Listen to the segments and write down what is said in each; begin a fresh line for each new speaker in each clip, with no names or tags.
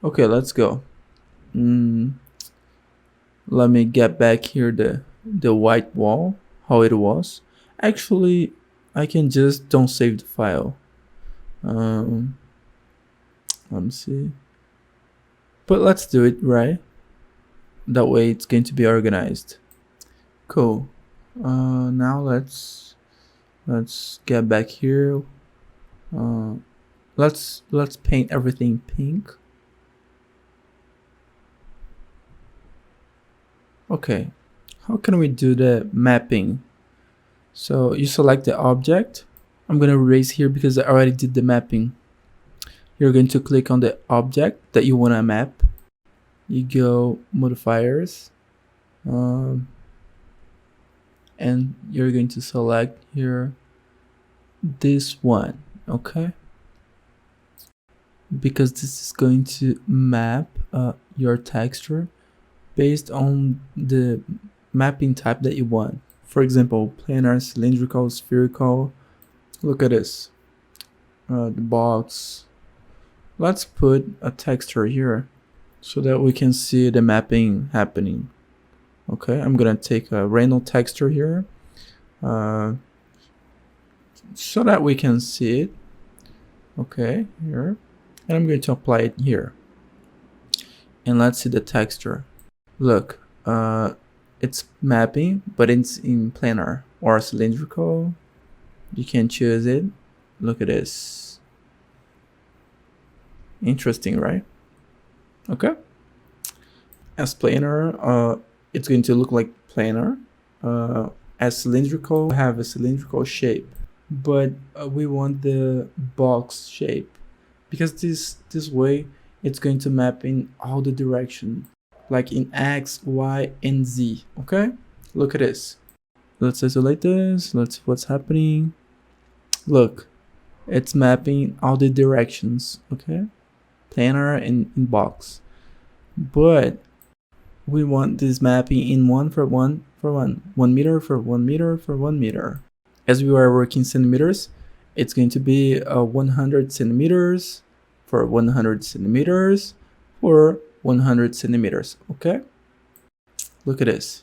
Okay, let's go. Let me get back here the white wall, how it was. Actually, I can just don't save the file. Let me see. But let's do it right. That way it's going to be organized. Cool. Now let's get back here. Let's paint everything pink. Okay, how can we do the mapping? So you select the object. I'm gonna erase here because I already did the mapping. You're going to click on the object that you wanna map. You go modifiers, and you're going to select here this one, okay? Because this is going to map your texture based on the mapping type that you want. For example, planar, cylindrical, spherical. Look at this, the box. Let's put a texture here so that we can see the mapping happening. Okay, I'm gonna take a random texture here so that we can see it. Okay, here, and I'm going to apply it here. And let's see the texture. Look, it's mapping, but it's in planar or cylindrical. You can choose it. Look at this. Interesting, right? Okay. As planar, it's going to look like planar. As cylindrical, have a cylindrical shape, but we want the box shape because this way it's going to map in all the direction, like in X, Y, and Z. Okay, look at this. Let's isolate this. Let's see what's happening. Look, it's mapping all the directions. Okay, planar and in box, but we want this mapping in 1 for 1 for 1 meter for 1 meter for 1 meter. As we are working centimeters, it's going to be 100 centimeters for 100 centimeters for 100 centimeters. Okay, look at this.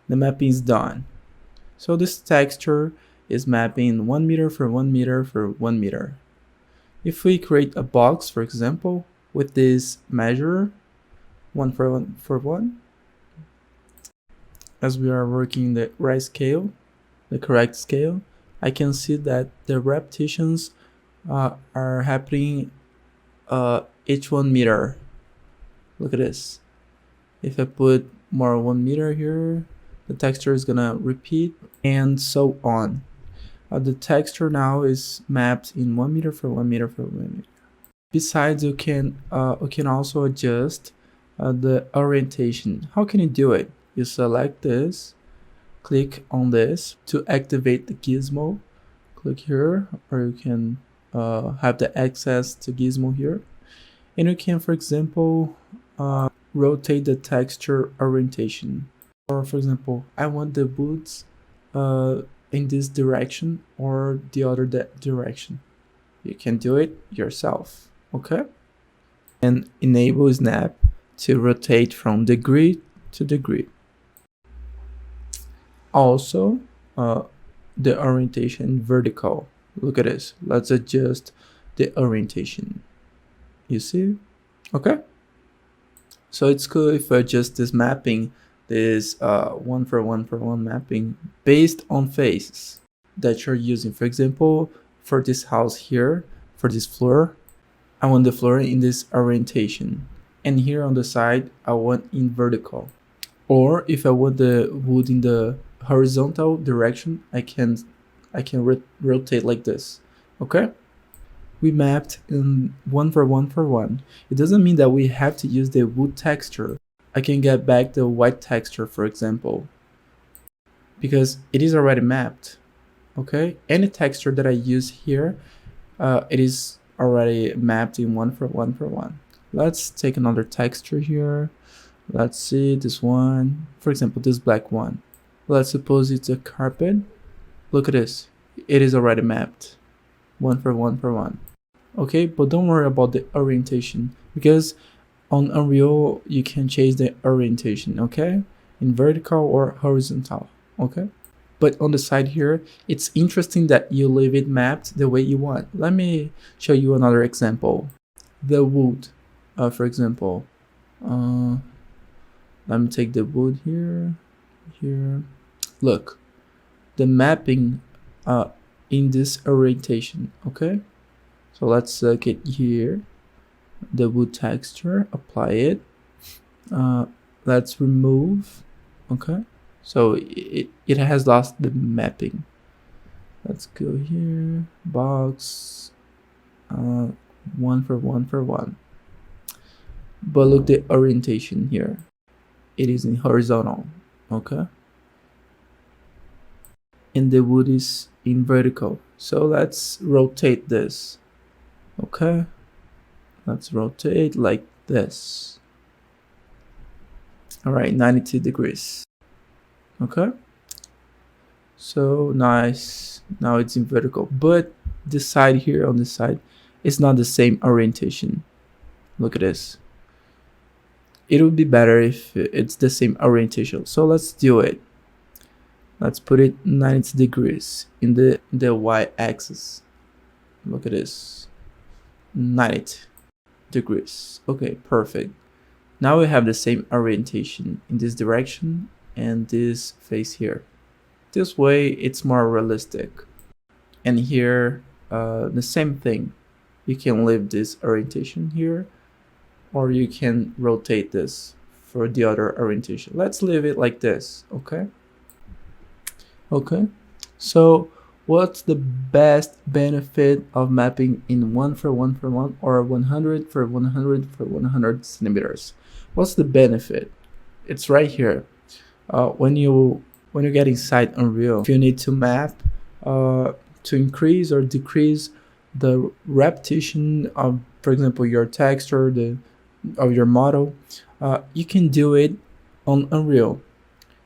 The mapping is done. So this texture is mapping 1 meter for 1 meter for 1 meter. If we create a box, for example, with this measure 1 for 1 for 1, as we are working the right scale, the correct scale, I can see that the repetitions are happening each 1 meter. Look at this. If I put more 1 meter here, the texture is gonna repeat, and so on. The texture now is mapped in 1 meter for 1 meter for 1 meter. Besides, you can also adjust the orientation. How can you do it? You select this, click on this to activate the gizmo. Click here, or you can have the access to gizmo here, and you can, for example, rotate the texture orientation. Or for example, I want the boots in this direction or the other direction. You can do it yourself. Okay, and enable snap to rotate from degree to degree. Also, the orientation vertical. Look at this. Let's adjust the orientation. You see? Okay. So it's cool if I adjust this mapping, this 1 for 1 for 1 mapping based on faces that you're using. For example, for this house here, for this floor, I want the floor in this orientation, and here on the side I want in vertical. Or if I want the wood in the horizontal direction, I can rotate like this. Okay, we mapped in 1 for 1 for 1. It doesn't mean that we have to use the wood texture. I can get back the white texture, for example, because it is already mapped. Okay, any texture that I use here, it is already mapped in 1 for 1 for 1. Let's take another texture here. Let's see this one, for example, this black one. Let's suppose it's a carpet. Look at this, it is already mapped 1 for 1 for 1. Okay, but don't worry about the orientation, because On Unreal, you can change the orientation, okay? In vertical or horizontal, okay? But on the side here, it's interesting that you leave it mapped the way you want. Let me show you another example. The wood, for example. Let me take the wood here. Look, the mapping in this orientation, okay? So let's get here, the wood texture, apply it. Let's remove, okay? So it has lost the mapping. Let's go here, box, 1 for 1 for 1. But look the orientation here. It is in horizontal, okay? And the wood is in vertical. So let's rotate this, okay? Let's rotate like this. All right, 92 degrees, okay? So nice. Now it's in vertical, but this side here on this side is not the same orientation. Look at this. It would be better if it's the same orientation. So let's do it. Let's put it 90 degrees in the y-axis. Look at this. 90 degrees. Okay, perfect. Now we have the same orientation in this direction and this face here. This way it's more realistic. And here the same thing. You can leave this orientation here, or you can rotate this for the other orientation. Let's leave it like this, okay? Okay, so what's the best benefit of mapping in 1 for 1 for 1 or 100 for 100 for 100 centimeters? What's the benefit? It's right here. When you get inside Unreal, if you need to map to increase or decrease the repetition of, for example, your text or of your model, you can do it on Unreal,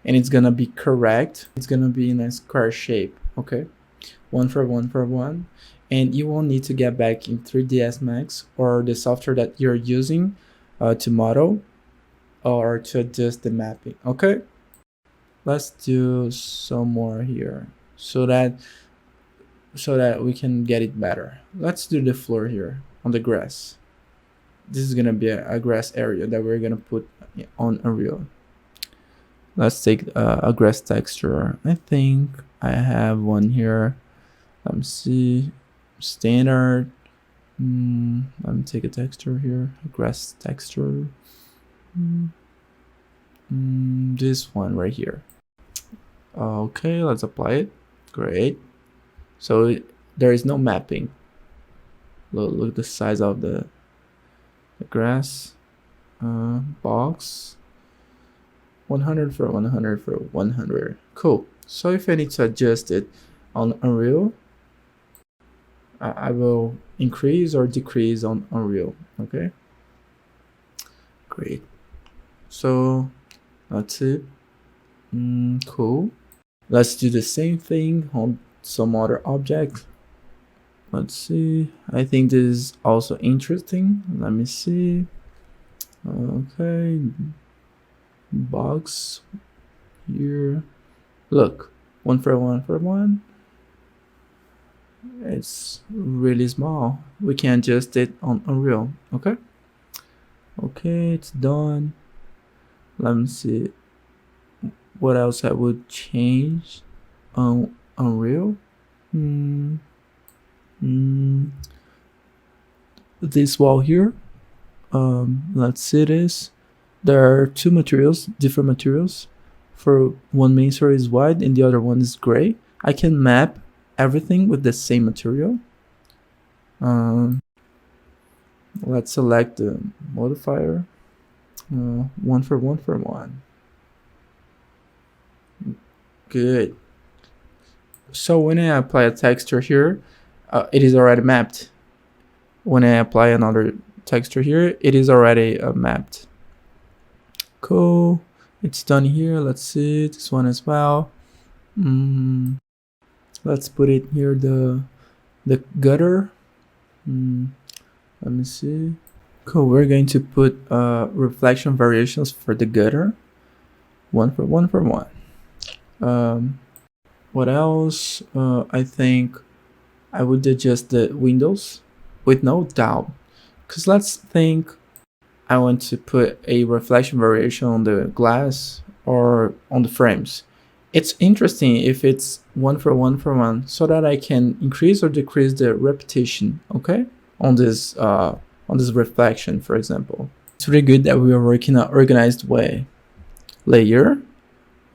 and it's gonna be correct. It's gonna be in a square shape, okay? 1 for 1 for 1, and you won't need to get back in 3ds Max or the software that you're using to model or to adjust the mapping, okay? Let's do some more here so that we can get it better. Let's do the floor here on the grass. This is gonna be a grass area that we're gonna put on Unreal. Let's take a grass texture. I think I have one here. Let me see. Standard. Let me take a texture here. A grass texture. This one right here. Okay, let's apply it. Great. So there is no mapping. Look the size of the grass box. 100 for 100 for 100. Cool. So if I need to adjust it on Unreal, I will increase or decrease on Unreal. Okay. Great. So that's it. Cool. Let's do the same thing on some other object. Let's see. I think this is also interesting. Let me see. Okay. Box here. Look, 1 for 1 for 1. It's really small. We can adjust it on Unreal. Okay. Okay, it's done. Let me see what else I would change on Unreal. This wall here. Let's see this. There are two materials, different materials. For one main source is white and the other one is gray. I can map everything with the same material. Let's select the modifier. 1 for 1 for 1. Good. So when I apply a texture here, it is already mapped. When I apply another texture here, it is already mapped. Cool. It's done here. Let's see this one as well. Let's put it here, the gutter. Let me see. Cool, we're going to put reflection variations for the gutter. 1 for 1 for 1. What else? I think I would adjust the windows with no doubt. Because let's think I want to put a reflection variation on the glass or on the frames. It's interesting if it's 1 for 1 for 1, so that I can increase or decrease the repetition, okay? On this reflection, for example. It's really good that we are working in an organized way. Layer.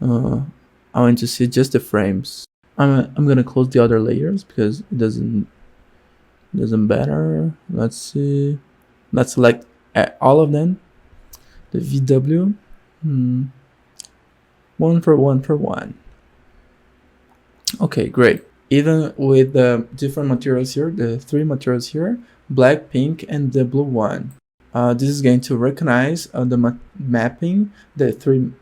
I want to see just the frames. I'm gonna close the other layers because it doesn't matter. Let's see. Let's select all of them. The VW. 1 for 1 for 1. Okay, great. Even with the different materials here, the 3 materials here, black, pink, and the blue one. This is going to recognize the mapping, the three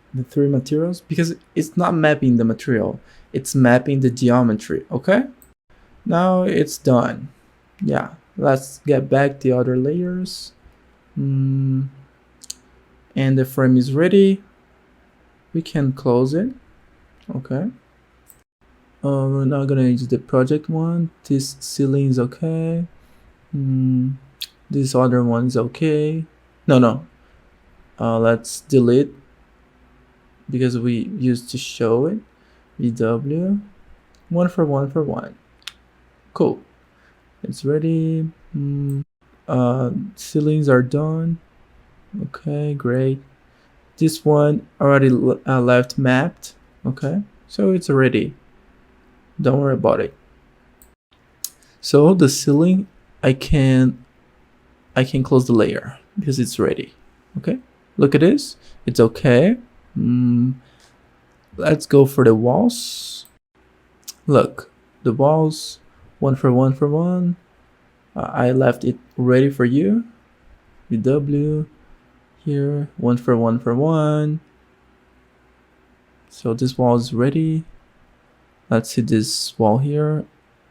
materials, because it's not mapping the material, it's mapping the geometry. Okay, now it's done. Yeah, let's get back the other layers. And the frame is ready. We can close it. Okay. We're not gonna use the project one. This ceiling is okay. This other one is okay. No. Let's delete because we used to show it. VW. 1 for 1 for 1. Cool. It's ready. Ceilings are done. Okay, great. This one already left mapped. Okay, so it's ready. Don't worry about it. So the ceiling, I can close the layer because it's ready. Okay, look at this. It's okay. Let's go for the walls. Look, the walls. 1 for 1 for 1. I left it ready for you. VW here. 1 for 1 for 1. So this wall is ready. Let's see this wall here.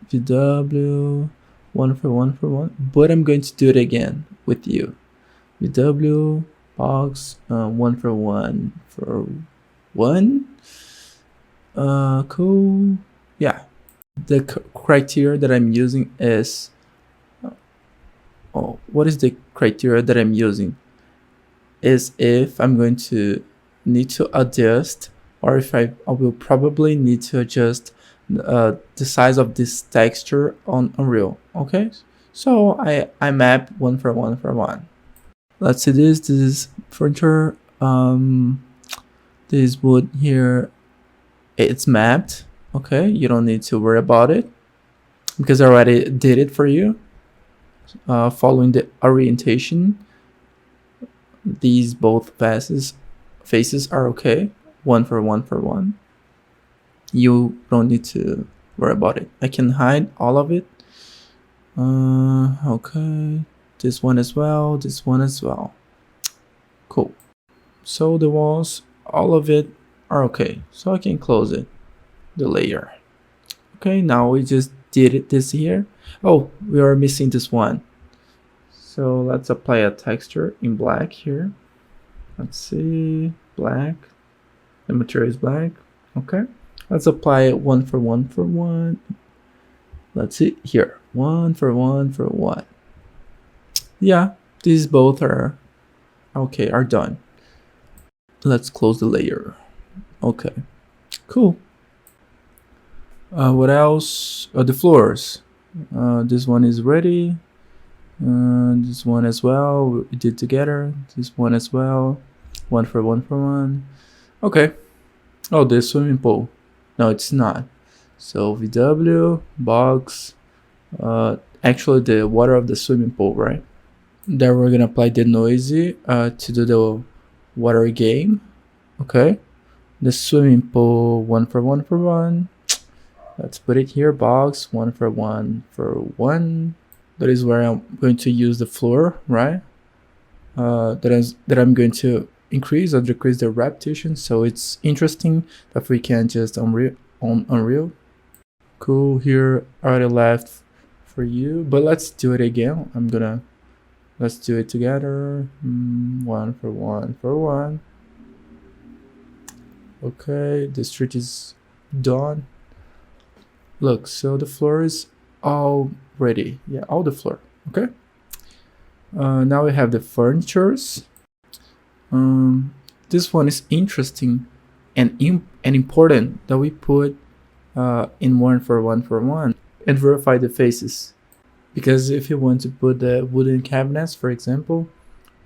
VW. 1 for 1 for 1. But I'm going to do it again with you. VW box. 1 for 1 for 1. Cool. Yeah. The criteria that I'm using is what is the criteria that I'm using is if I'm going to need to adjust, or if I will probably need to adjust the size of this texture on Unreal. Okay, so I map 1 for 1 for 1. Let's see this is furniture. This wood here, it's mapped. Okay, you don't need to worry about it because I already did it for you. Following the orientation, these both faces are okay. 1 for 1 for 1. You don't need to worry about it. I can hide all of it. Okay, this one as well, this one as well. Cool. So the walls, all of it are okay. So I can close it, the layer. Okay, now we just did this here. Oh, we are missing this one. So let's apply a texture in black here. Let's see, black. The material is black. Okay, let's apply 1 for 1 for 1. Let's see here, 1 for 1 for 1. Yeah, these both are okay, are done. Let's close the layer. Okay, cool. What else? The floors. This one is ready. This one as well. We did together. This one as well. 1 for 1 for 1. Okay. Oh, the swimming pool. No, it's not. So VW box. Actually, the water of the swimming pool, right? Then we're gonna apply the noisy to do the water game. Okay. The swimming pool. 1 for 1 for 1. Let's put it here. Box 1 for 1 for 1. That is where I'm going to use the floor, right? That I'm going to increase or decrease the repetition. So it's interesting that we can just Unreal. Cool. Here I already left for you, but let's do it again. I'm gonna Let's do it together. 1 for 1 for 1. Okay, the street is done. Look, so the floor is all ready. Yeah, all the floor. Okay. Now we have the furnitures. This one is interesting and important that we put in 1 for 1 for 1 and verify the faces. Because if you want to put the wooden cabinets, for example,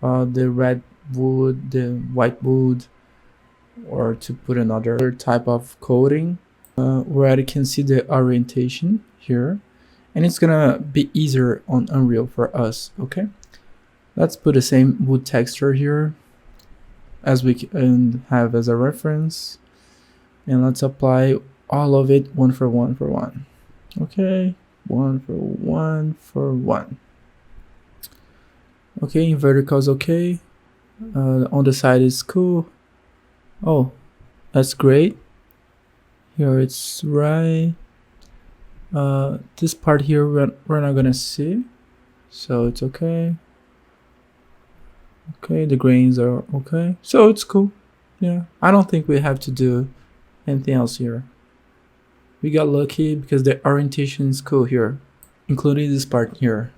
the red wood, the white wood, or to put another type of coating, where you can see the orientation here, and it's gonna be easier on Unreal for us. Okay, let's put the same wood texture here as we can have as a reference, and let's apply all of it 1 for 1 for 1. Okay, 1 for 1 for 1. Okay, vertical is okay. On the side is cool. Oh, that's great. Here it's right. This part here we're not gonna see, so it's okay. Okay, the grains are okay, so it's cool. Yeah, I don't think we have to do anything else here. We got lucky because the orientation is cool here, including this part here.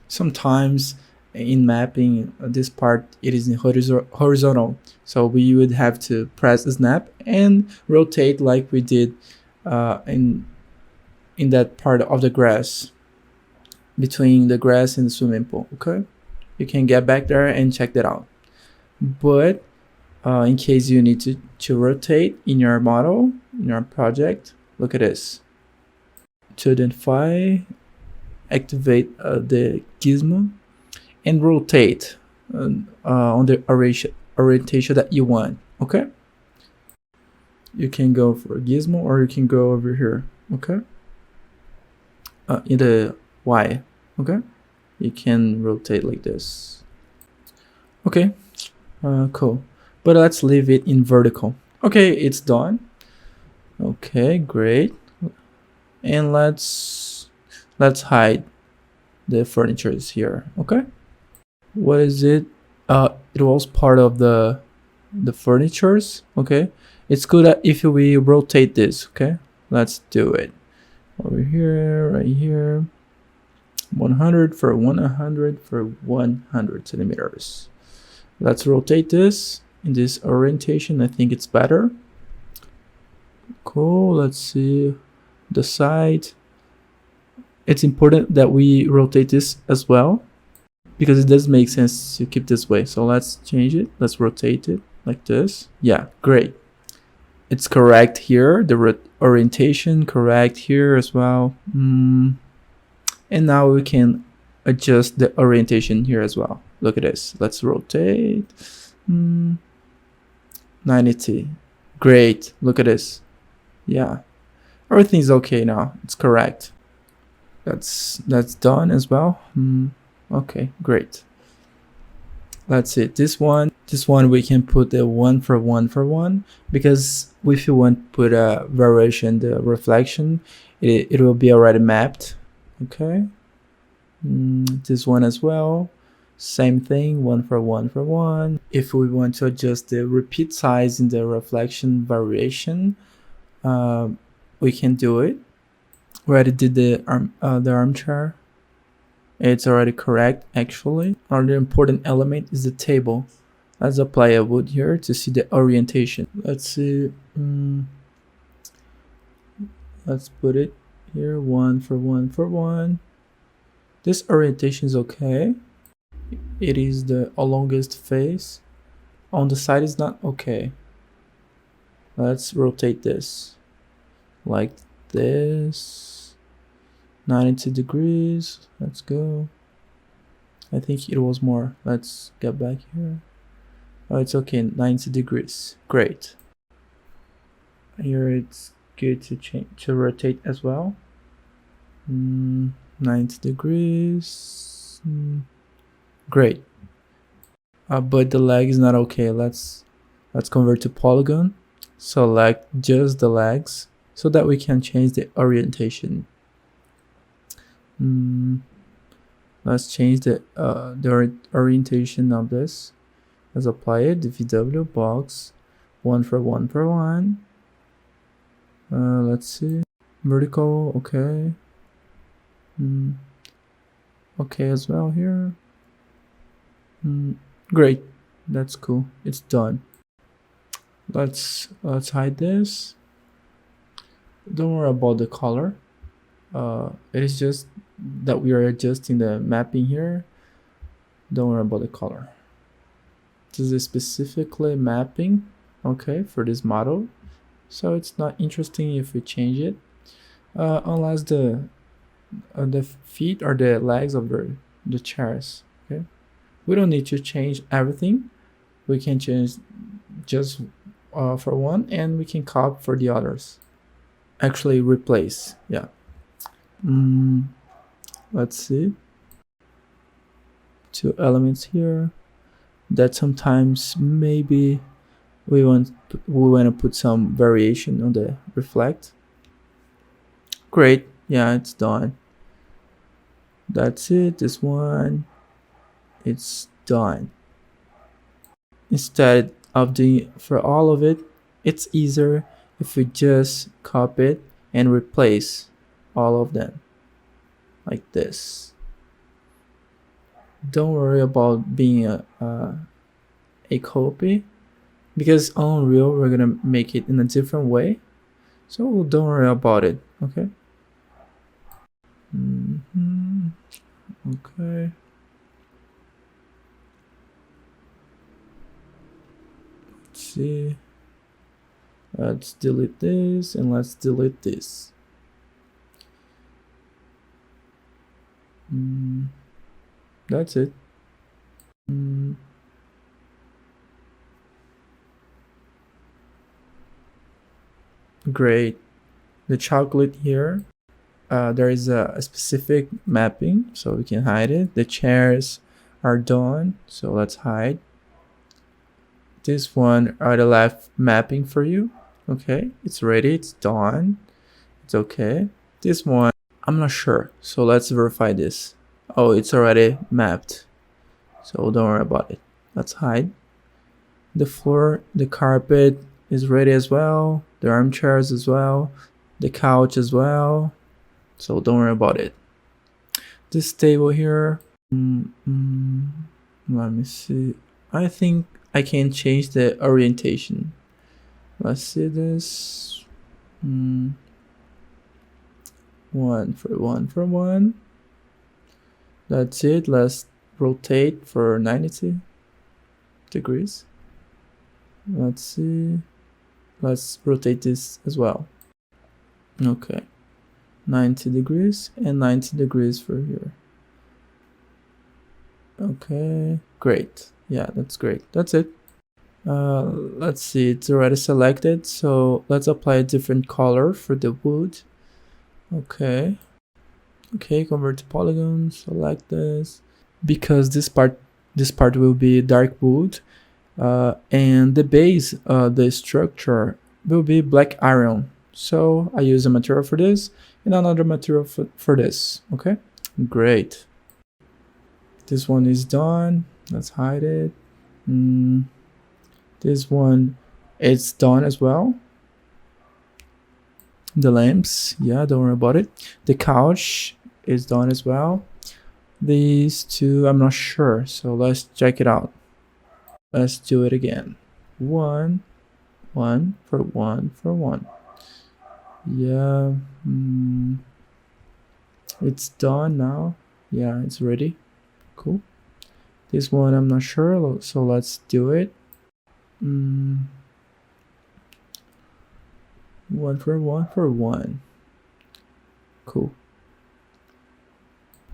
Sometimes in mapping, this part it is in horizontal, so we would have to press snap and rotate like we did in that part of the grass, between the grass and the swimming pool. Okay, you can get back there and check that out. But in case you need to rotate in your model, in your project, look at this. To identify, activate the gizmo and rotate on the orientation that you want. Okay, you can go for a gizmo or you can go over here. Okay, in the Y. Okay, you can rotate like this. Okay, cool, but let's leave it in vertical. Okay, it's done. Okay, great. And let's hide the furnitures here. Okay, what is it? It was part of the furnitures. Okay, it's good if we rotate this. Okay, let's do it over here, right here. 100 for 100 for 100 centimeters. Let's rotate this in this orientation. I think it's better. Cool. Let's see the side. It's important that we rotate this as well, because it does make sense to keep this way. So let's change it. Let's rotate it like this. Yeah, great. It's correct here. The orientation correct here as well. And now we can adjust the orientation here as well. Look at this. Let's rotate. 90. Great. Look at this. Yeah, everything's okay now. It's correct. That's done as well. Okay, great. Let's see this one. This one we can put the 1 for 1 for 1, because if you want to put a variation, the reflection, it will be already mapped. Okay, this one as well, same thing, 1 for 1 for 1. If we want to adjust the repeat size in the reflection variation, we can do it. We already did the armchair. It's already correct actually. Another important element is the table. Let's apply a wood here to see the orientation. Let's see. Let's put it here, 1 for 1 for 1. This orientation is okay. It is the longest face. On the side is not okay. Let's rotate this like this, 92 degrees. Let's go. I think it was more. Let's get back here. Oh, it's okay, 90 degrees. Great. Here it's good to change, to rotate as well. 90 degrees. Great. But the leg is not okay. Let's convert to polygon. Select just the legs so that we can change the orientation. Let's change the orientation of this. Let's apply it. The VW box, 1 for 1 for 1. Let's see. Vertical, okay. Okay as well here. Great. That's cool. It's done. Let's hide this. Don't worry about the color. It is just that we are adjusting the mapping here. Don't worry about the color. This is specifically mapping, okay, for this model. So it's not interesting if we change it, unless the feet or the legs of the chairs. Okay, we don't need to change everything. We can change just for one, and we can copy for the others. Actually, replace. Yeah. Let's see. 2 elements here. That sometimes maybe we want to put some variation on the reflect. Great. Yeah, it's done. That's it. This one, it's done. Instead of doing for all of it, it's easier if we just copy it and replace all of them like this. Don't worry about being a copy, because on Unreal we're gonna make it in a different way, so don't worry about it. Okay. Okay. Let's see. Let's delete this and let's delete this. That's it. Great. The chocolate here, there is a specific mapping, so we can hide it. The chairs are done, so let's hide. This one are the left mapping for you. Okay, it's ready, it's done. It's okay. This one, I'm not sure, so let's verify this. Oh, it's already mapped, so don't worry about it. Let's hide. The floor, the carpet is ready as well. The armchairs as well. The couch as well. So don't worry about it. This table here, let me see. I think I can change the orientation. Let's see this. 1 for 1 for 1. That's it. Let's rotate for 90 degrees. Let's see. Let's rotate this as well. Okay. 90 degrees and 90 degrees for here. Okay, great. Yeah, that's great. That's it. Let's see, it's already selected, so let's apply a different color for the wood. Okay. Okay, convert to polygon, select this. Because this part will be dark wood, and the base, the structure will be black iron. So I use a material for this and another material for this. Okay, great. This one is done. Let's hide it. This one, it's done as well. The lamps, yeah, don't worry about it. The couch is done as well. These two, I'm not sure, so let's check it out. Let's do it again. 1 for 1 for 1. Yeah, it's done now. Yeah, it's ready. Cool. This one I'm not sure, so let's do it. 1 for 1 for 1. Cool.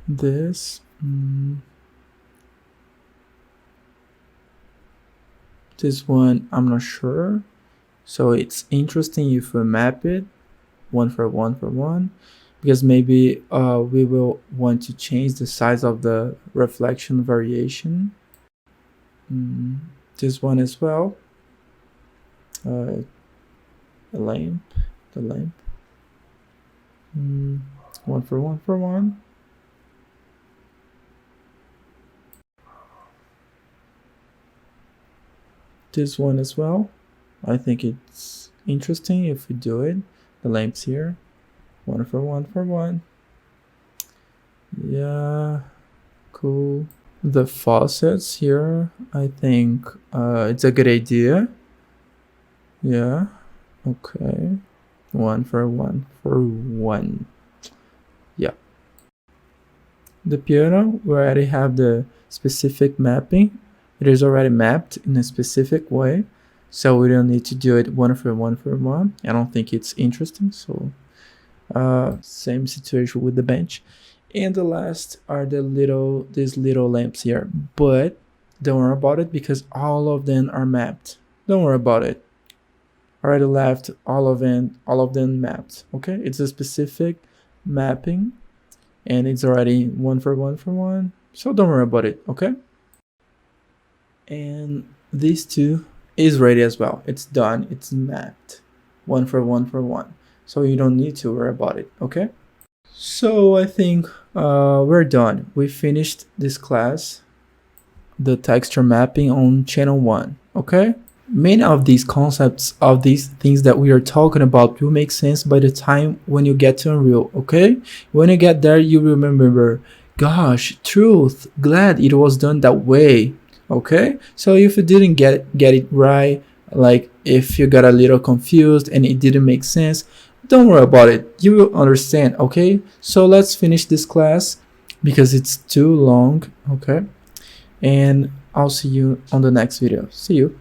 This this one I'm not sure, so it's interesting if we map it 1 for 1 for 1, because maybe we will want to change the size of the reflection variation. This one as well. The lamp. 1 for 1 for 1. this one as well. I think it's interesting if we do it. The lamps here, one for one. Yeah, cool. The faucets here, I think it's a good idea. Yeah, okay. One for one. Yeah. The piano, we already have the specific mapping. It is already mapped in a specific way, so we don't need to do it one for one. I don't think it's interesting. So same situation with the bench. And the last are these little lamps here, but don't worry about it because all of them are mapped. Don't worry about it. Already left all of them mapped. Okay, it's a specific mapping, and it's already one for one. So don't worry about it. Okay. And these two is ready as well. It's done. It's mapped one for one. So you don't need to worry about it. Okay. So I think we're done. We finished this class, the texture mapping on channel 1. Okay. Many of these concepts of these things that we are talking about will make sense by the time when you get to Unreal. Okay. When you get there, you remember, gosh, truth, glad it was done that way. Okay. So if you didn't get it right, like if you got a little confused and it didn't make sense, don't worry about it. You will understand. Okay. So let's finish this class because it's too long. Okay. And I'll see you on the next video. See you.